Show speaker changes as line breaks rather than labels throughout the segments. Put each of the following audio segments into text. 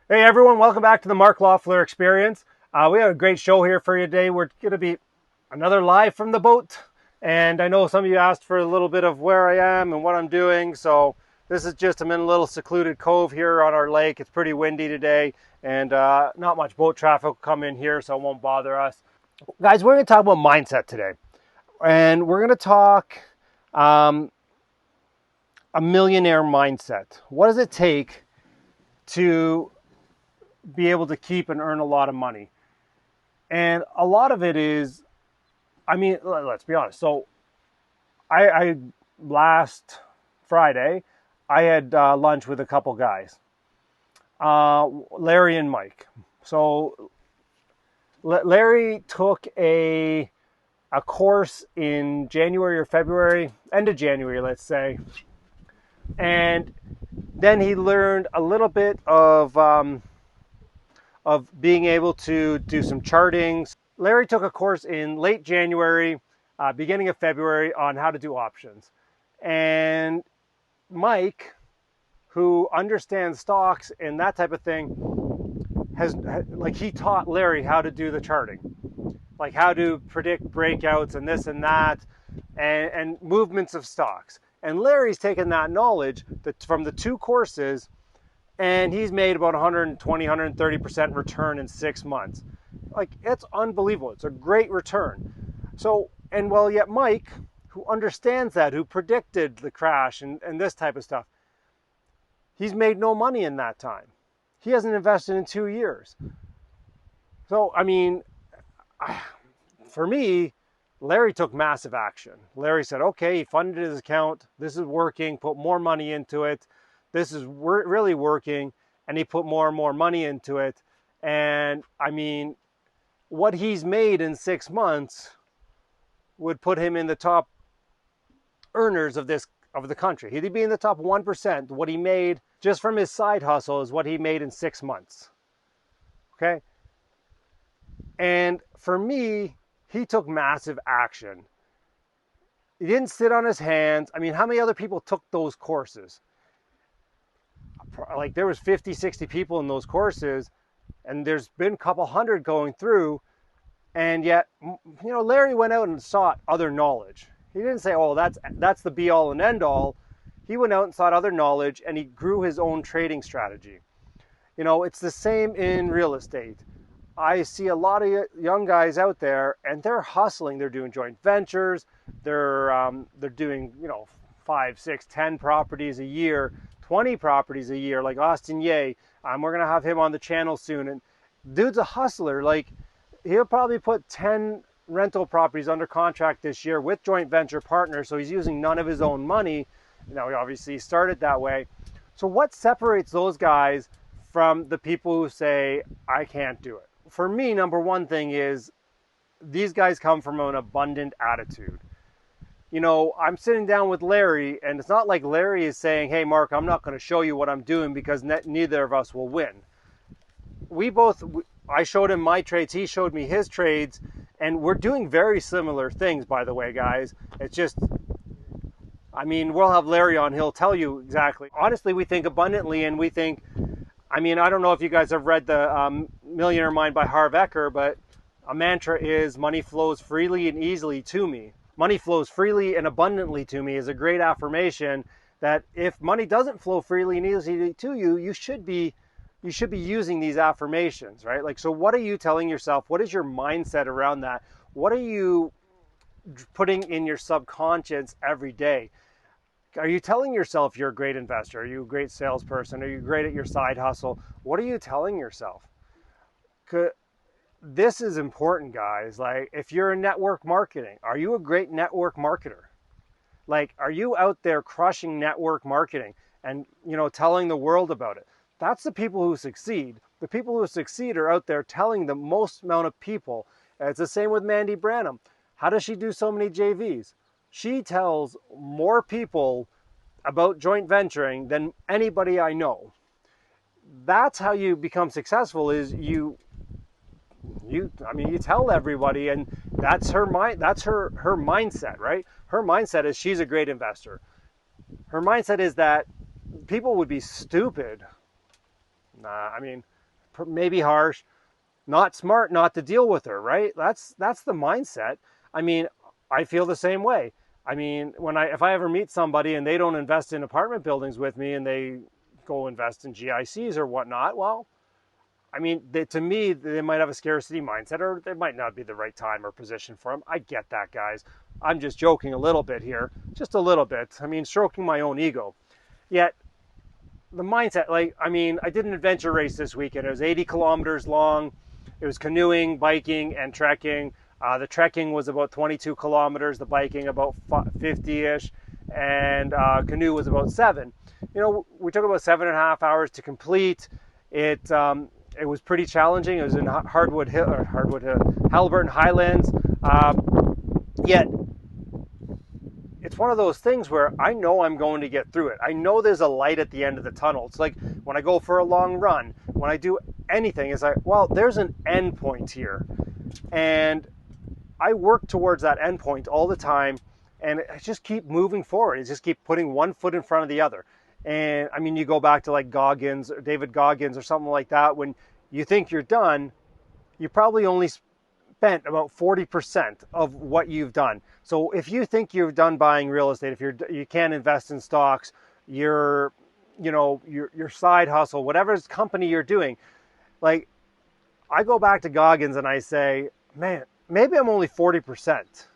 Hey everyone, welcome back to the Mark Loeffler Experience. We have a great show here for you today. We're going to be another live from the boat. And I know some of you asked for a little bit of where I am and what I'm doing. So this is just, I'm in a little secluded cove here on our lake. It's pretty windy today and not much boat traffic will come in here, so it won't bother us. Guys, we're going to talk about mindset today. And we're going to talk um, a millionaire mindset. What does it take to be able to keep and earn a lot of money? And a lot of it is, I mean, let's be honest. So I last Friday, I had lunch with a couple guys, Larry and Mike. So Larry took a course in January or February, end of January, let's say, and then he learned a little bit of being able to do some charting. Larry took a course in late January, beginning of February on how to do options. And Mike, who understands stocks and that type of thing, he taught Larry how to do the charting, like how to predict breakouts and this and that, and movements of stocks. And Larry's taken that knowledge from the two courses, and he's made about 120, 130% return in 6 months. Like, it's unbelievable. It's a great return. So, and well, yet Mike, who understands that, who predicted the crash and this type of stuff, he's made no money in that time. He hasn't invested in 2 years. So, I mean, for me, Larry took massive action. Larry said, okay, he funded his account. This is working. Put more money into it. This is really working. And he put more and more money into it. And I mean, what he's made in 6 months would put him in the top earners of the country. He'd be in the top 1%. What he made just from his side hustle is what he made in 6 months. Okay? And for me, he took massive action. He didn't sit on his hands. I mean, how many other people took those courses? Like, there was 50, 60 people in those courses, and there's been a couple hundred going through, and yet, Larry went out and sought other knowledge. He didn't say, oh, that's the be all and end all. He went out and sought other knowledge, and he grew his own trading strategy. It's the same in real estate. I see a lot of young guys out there, and they're hustling. They're doing joint ventures. They're doing 5, 6, 10 properties a year, 20 properties a year, like Austin Ye. We're gonna have him on the channel soon. And dude's a hustler. Like, he'll probably put 10 rental properties under contract this year with joint venture partners. So he's using none of his own money. Now, he obviously started that way. So what separates those guys from the people who say, I can't do it? For me, number one thing is these guys come from an abundant attitude. I'm sitting down with Larry, and it's not like Larry is saying, hey, Mark, I'm not going to show you what I'm doing because neither of us will win. I showed him my trades, he showed me his trades, and we're doing very similar things, by the way, guys. It's just, I mean, we'll have Larry on, he'll tell you exactly. Honestly, we think abundantly, and we think, I mean, I don't know if you guys have read the Millionaire Mind by Harv Eker, but a mantra is money flows freely and easily to me. Money flows freely and abundantly to me is a great affirmation that if money doesn't flow freely and easily to you, you should be using these affirmations, right? Like, so what are you telling yourself? What is your mindset around that? What are you putting in your subconscious every day? Are you telling yourself you're a great investor? Are you a great salesperson? Are you great at your side hustle? What are you telling yourself? This is important, guys. Like, if you're in network marketing, are you a great network marketer? Like, are you out there crushing network marketing and, telling the world about it? That's the people who succeed. The people who succeed are out there telling the most amount of people. And it's the same with Mandy Branham. How does she do so many JVs? She tells more people about joint venturing than anybody I know. That's how you become successful, is you tell everybody, and that's her mindset, right? Her mindset is she's a great investor. Her mindset is that people would be stupid. maybe harsh, not smart not to deal with her, right? That's the mindset. I mean, I feel the same way. I mean, if I ever meet somebody and they don't invest in apartment buildings with me and they go invest in GICs or whatnot, well, I mean, to me, they might have a scarcity mindset, or it might not be the right time or position for them. I get that, guys. I'm just joking a little bit here, just a little bit. I mean, stroking my own ego. Yet the mindset, like, I mean, I did an adventure race this weekend. It was 80 kilometers long. It was canoeing, biking, and trekking. The trekking was about 22 kilometers, the biking about 50-ish, and canoe was about 7. You know, we took about 7.5 hours to complete. It was pretty challenging. It was in Haliburton Highlands. Yet it's one of those things where I know I'm going to get through it. I know there's a light at the end of the tunnel. It's like when I go for a long run, when I do anything, it's like, well, there's an end point here. And I work towards that end point all the time, and I just keep moving forward. I just keep putting one foot in front of the other. And I mean, you go back to like Goggins or David Goggins or something like that. When you think you're done, you probably only spent about 40% of what you've done. So if you think you're done buying real estate, if you can't invest in stocks, your side hustle, whatever company you're doing, like, I go back to Goggins and I say, man, maybe I'm only 40%.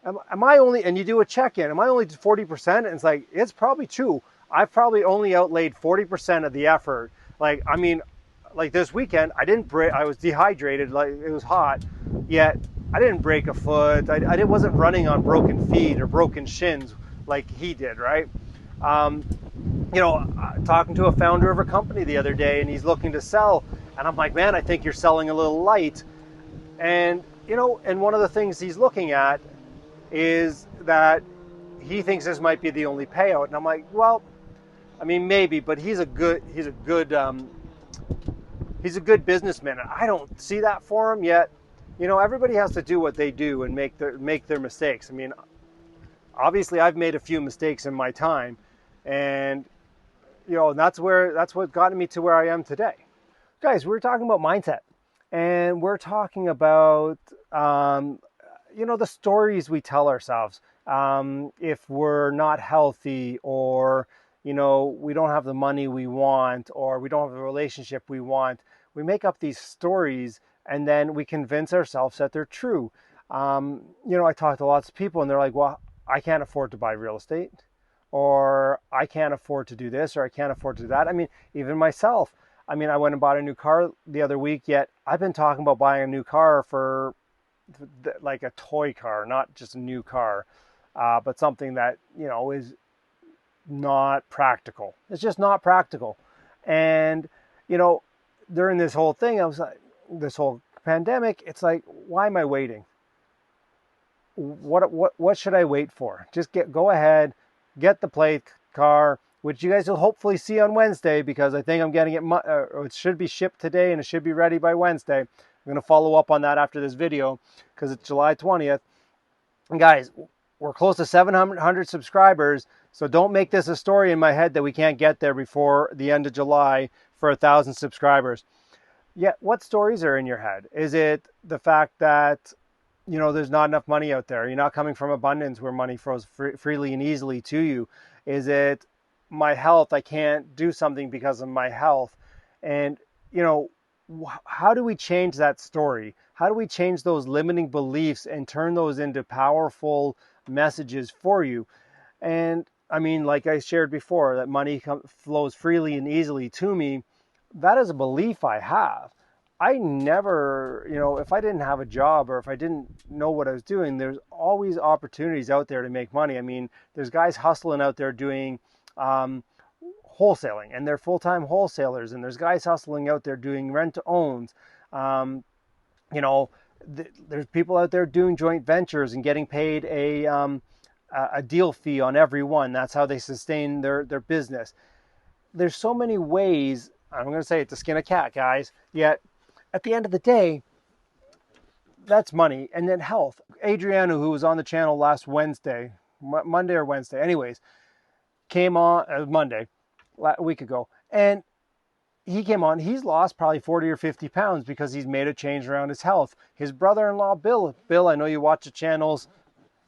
Am I only, and you do a check-in, am I only 40%? And it's like, it's probably true. I've probably only outlaid 40% of the effort. Like, I mean, like this weekend, I was dehydrated, like it was hot, yet I didn't break a foot. I wasn't running on broken feet or broken shins like he did, right? Talking to a founder of a company the other day, and he's looking to sell, and I'm like, man, I think you're selling a little light. And, and one of the things he's looking at is that he thinks this might be the only payout. And I'm like, well, I mean, maybe, but he's a good businessman. I don't see that for him yet. Everybody has to do what they do and make their mistakes. I mean, obviously I've made a few mistakes in my time, and that's what got me to where I am today. Guys, we're talking about mindset, and we're talking about the stories we tell ourselves. If we're not healthy, or we don't have the money we want, or we don't have the relationship we want, we make up these stories and then we convince ourselves that they're true. I talk to lots of people and they're like, well, I can't afford to buy real estate, or I can't afford to do this, or I can't afford to do that. I mean, even myself, I went and bought a new car the other week, yet I've been talking about buying a new car for like a toy car, not just a new car, but something that, is not practical. It's just not practical. And, during this whole thing, I was like, this whole pandemic, it's like, why am I waiting? What should I wait for? Just go ahead, get the plate car, which you guys will hopefully see on Wednesday, because I think I'm getting it, it should be shipped today and it should be ready by Wednesday. I'm going to follow up on that after this video because it's July 20th. And guys, we're close to 700 subscribers, so don't make this a story in my head that we can't get there before the end of July for 1,000 subscribers. Yeah, what stories are in your head? Is it the fact that, there's not enough money out there? You're not coming from abundance where money flows freely and easily to you. Is it my health? I can't do something because of my health. And, how do we change that story? How do we change those limiting beliefs and turn those into powerful messages for you? And I mean, like I shared before, that money flows freely and easily to me. That is a belief I have. I never, if I didn't have a job, or if I didn't know what I was doing, there's always opportunities out there to make money. I mean, there's guys hustling out there doing wholesaling, and they're full-time wholesalers, and there's guys hustling out there doing rent-to-owns. There's people out there doing joint ventures and getting paid a deal fee on every one. That's how they sustain their business. There's so many ways. I'm going to say it, to skin a cat, guys. Yet, at the end of the day, that's money. And then health. Adriana, who was on the channel last Wednesday, Monday or Wednesday, anyways, came on Monday, a week ago. And he came on, he's lost probably 40 or 50 pounds because he's made a change around his health. His brother-in-law, Bill, I know you watch the channels.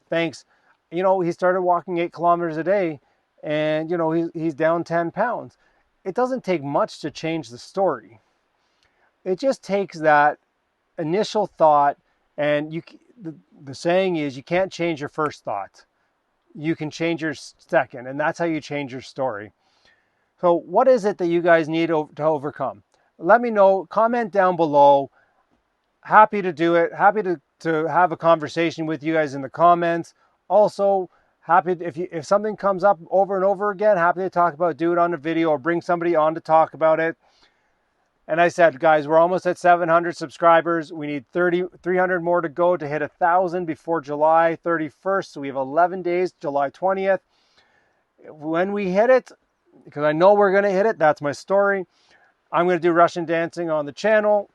Thanks. You know, he started walking 8 kilometers a day and, you know, he's down 10 pounds. It doesn't take much to change the story. It just takes that initial thought, and the saying is you can't change your first thought. You can change your second, and that's how you change your story. So what is it that you guys need to overcome? Let me know. Comment down below. Happy to do it. Happy to have a conversation with you guys in the comments. Also, happy if something comes up over and over again, happy to talk about it, do it on a video or bring somebody on to talk about it. And I said, guys, we're almost at 700 subscribers. We need 300 more to go to hit 1,000 before July 31st. So we have 11 days, July 20th. When we hit it, because I know we're going to hit it, that's my story, I'm going to do Russian dancing on the channel.